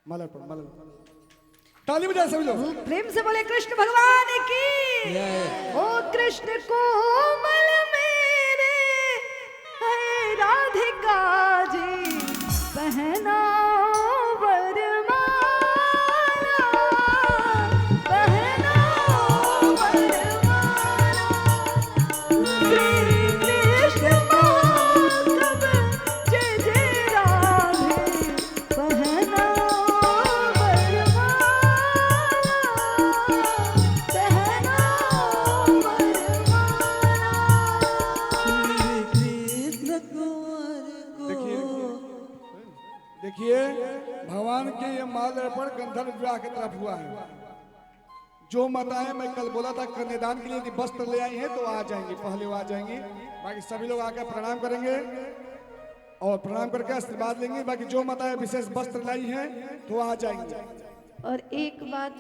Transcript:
माला माला ताली बजा सभी लोग। प्रेम से बोले कृष्ण भगवान की। ओ कृष्ण कोमल मेरे है राधिका जी पहना वरमाला, पहना वरमाला। श्री कृष्ण भागवत जय जय राधे पहना वरमाला, पहना देखिए भगवान के ये माल अर्पण गंधर्व विवाह की तरफ हुआ है। जो माताएं मैं कल बोला था कन्यादान के लिए यदि वस्त्र ले आई हैं तो आ जाएंगी, पहले वो आ जाएंगी। बाकी सभी लोग आकर प्रणाम करेंगे और प्रणाम करके आशीर्वाद लेंगे। बाकी जो माताएं विशेष वस्त्र लाई हैं तो आ जाएंगे। और एक बात